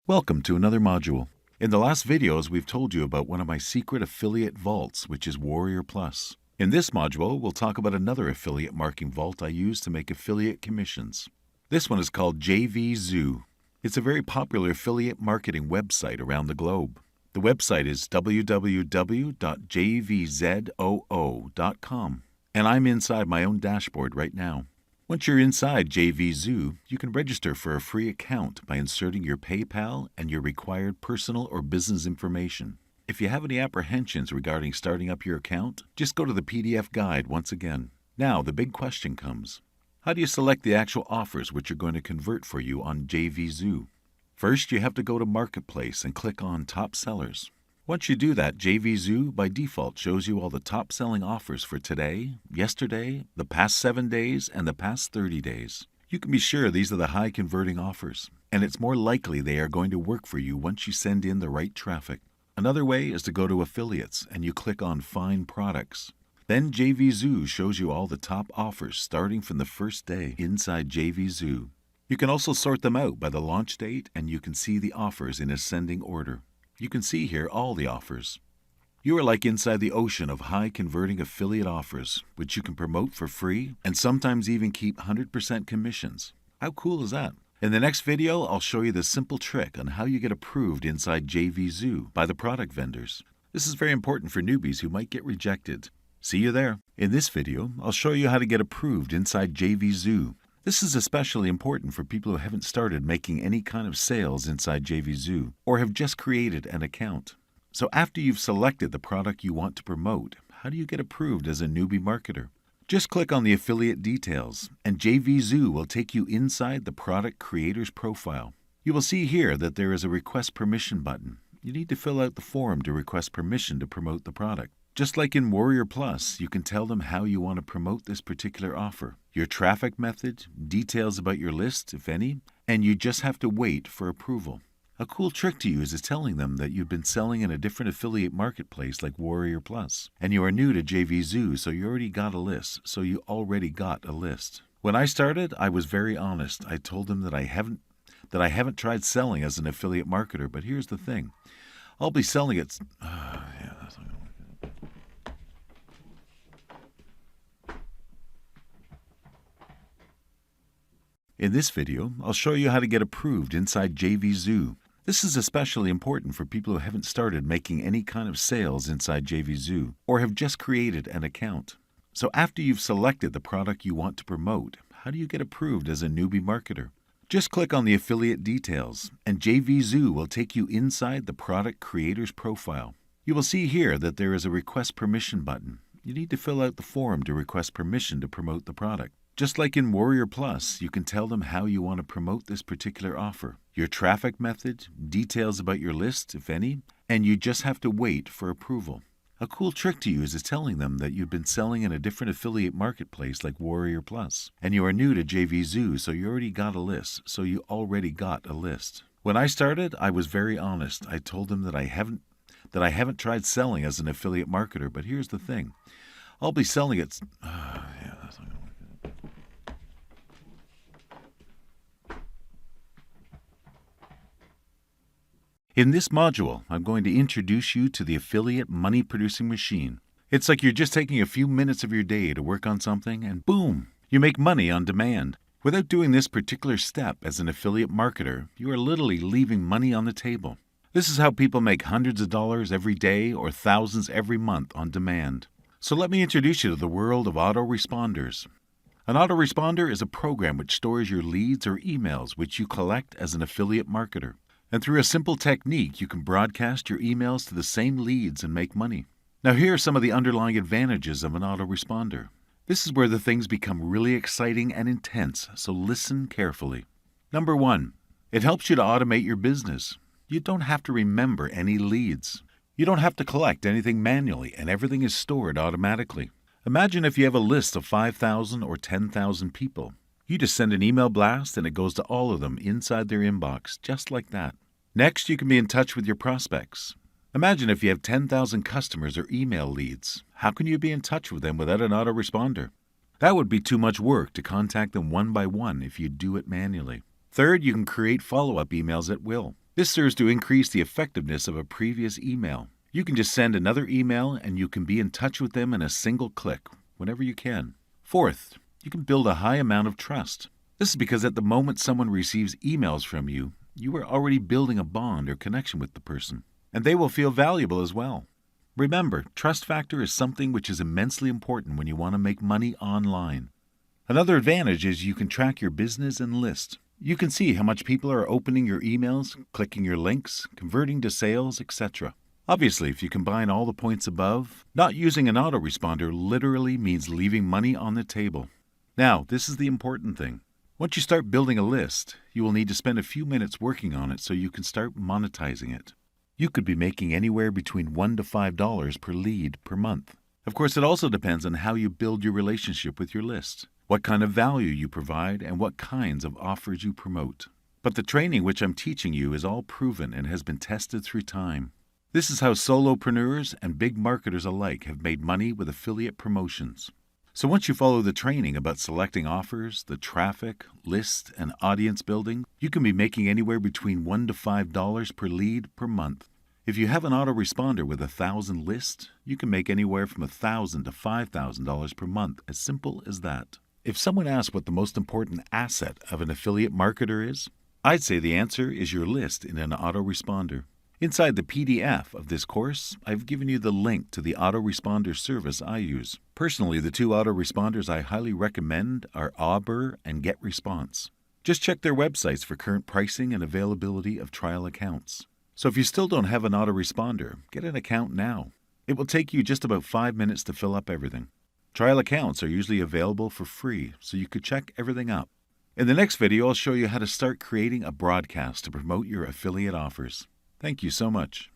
Welcome to another module. In the last videos, we've told you about one of my secret affiliate vaults, which is Warrior Plus. In this module, we'll talk about another affiliate marketing vault I use to make affiliate commissions. This one is called JvZoo. It's a very popular affiliate marketing website around the globe. The website is www.jvzoo.com, and I'm inside my own dashboard right now. Once you're inside JvZoo, you can register for a free account by inserting your PayPal and your required personal or business information. If you have any apprehensions regarding starting up your account, just go to the PDF guide once again. Now, the big question comes. How do you select the actual offers which are going to convert for you on JvZoo? First, you have to go to Marketplace and click on Top Sellers. Once you do that, JvZoo by default shows you all the top selling offers for today, yesterday, the past 7 days, and the past 30 days. You can be sure these are the high converting offers, and it's more likely they are going to work for you once you send in the right traffic. Another way is to go to Affiliates and you click on Find Products. Then JvZoo shows you all the top offers starting from the first day inside JvZoo. You can also sort them out by the launch date, and you can see the offers in ascending order. You can see here all the offers. You are like inside the ocean of high converting affiliate offers, which you can promote for free and sometimes even keep 100% commissions. How cool is that? In the next video, I'll show you the simple trick on how you get approved inside JvZoo by the product vendors. This is very important for newbies who might get rejected. See you there. In this video, I'll show you how to get approved inside JvZoo. This is especially important for people who haven't started making any kind of sales inside JvZoo or have just created an account. So after you've selected the product you want to promote, how do you get approved as a newbie marketer? Just click on the affiliate details, and JvZoo will take you inside the product creator's profile. You will see here that there is a request permission button. You need to fill out the form to request permission to promote the product. Just like in Warrior Plus, you can tell them how you want to promote this particular offer, your traffic method, details about your list, if any, and you just have to wait for approval. A cool trick to use is telling them that you've been selling in a different affiliate marketplace like Warrior Plus, and you are new to JvZoo, so you already got a list. When I started, I was very honest. I told them that I haven't tried selling as an affiliate marketer, but here's the thing. I'll be selling it. In this video, I'll show you how to get approved inside JvZoo. This is especially important for people who haven't started making any kind of sales inside JvZoo or have just created an account. So after you've selected the product you want to promote, how do you get approved as a newbie marketer? Just click on the affiliate details, and JvZoo will take you inside the product creator's profile. You will see here that there is a request permission button. You need to fill out the form to request permission to promote the product. Just like in Warrior Plus, you can tell them how you want to promote this particular offer, your traffic method, details about your list, if any, and you just have to wait for approval. A cool trick to use is telling them that you've been selling in a different affiliate marketplace like Warrior Plus, and you are new to JvZoo, so you already got a list. When I started, I was very honest. I told them that I haven't tried selling as an affiliate marketer, but here's the thing. I'll be selling it. In this module, I'm going to introduce you to the affiliate money-producing machine. It's like you're just taking a few minutes of your day to work on something, and boom, you make money on demand. Without doing this particular step as an affiliate marketer, you are literally leaving money on the table. This is how people make hundreds of dollars every day or thousands every month on demand. So let me introduce you to the world of autoresponders. An autoresponder is a program which stores your leads or emails which you collect as an affiliate marketer. And through a simple technique, you can broadcast your emails to the same leads and make money. Now here are some of the underlying advantages of an autoresponder. This is where the things become really exciting and intense, so listen carefully. Number 1, it helps you to automate your business. You don't have to remember any leads. You don't have to collect anything manually, and everything is stored automatically. Imagine if you have a list of 5,000 or 10,000 people. You just send an email blast and it goes to all of them inside their inbox, just like that. Next, you can be in touch with your prospects. Imagine if you have 10,000 customers or email leads. How can you be in touch with them without an autoresponder? That would be too much work to contact them one by one if you do it manually. Third, you can create follow-up emails at will. This serves to increase the effectiveness of a previous email. You can just send another email and you can be in touch with them in a single click, whenever you can. Fourth, you can build a high amount of trust. This is because at the moment someone receives emails from you, you are already building a bond or connection with the person, and they will feel valuable as well. Remember, trust factor is something which is immensely important when you want to make money online. Another advantage is you can track your business and list. You can see how much people are opening your emails, clicking your links, converting to sales, etc. Obviously, if you combine all the points above, not using an autoresponder literally means leaving money on the table. Now, this is the important thing. Once you start building a list, you will need to spend a few minutes working on it so you can start monetizing it. You could be making anywhere between $1 to $5 per lead per month. Of course, it also depends on how you build your relationship with your list, what kind of value you provide, and what kinds of offers you promote. But the training which I'm teaching you is all proven and has been tested through time. This is how solopreneurs and big marketers alike have made money with affiliate promotions. So once you follow the training about selecting offers, the traffic, list, and audience building, you can be making anywhere between $1 to $5 per lead per month. If you have an autoresponder with 1,000 lists, you can make anywhere from $1,000 to $5,000 per month, as simple as that. If someone asks what the most important asset of an affiliate marketer is, I'd say the answer is your list in an autoresponder. Inside the PDF of this course, I've given you the link to the autoresponder service I use. Personally, the two autoresponders I highly recommend are Auber and GetResponse. Just check their websites for current pricing and availability of trial accounts. So if you still don't have an autoresponder, get an account now. It will take you just about 5 minutes to fill up everything. Trial accounts are usually available for free, so you could check everything up. In the next video, I'll show you how to start creating a broadcast to promote your affiliate offers. Thank you so much.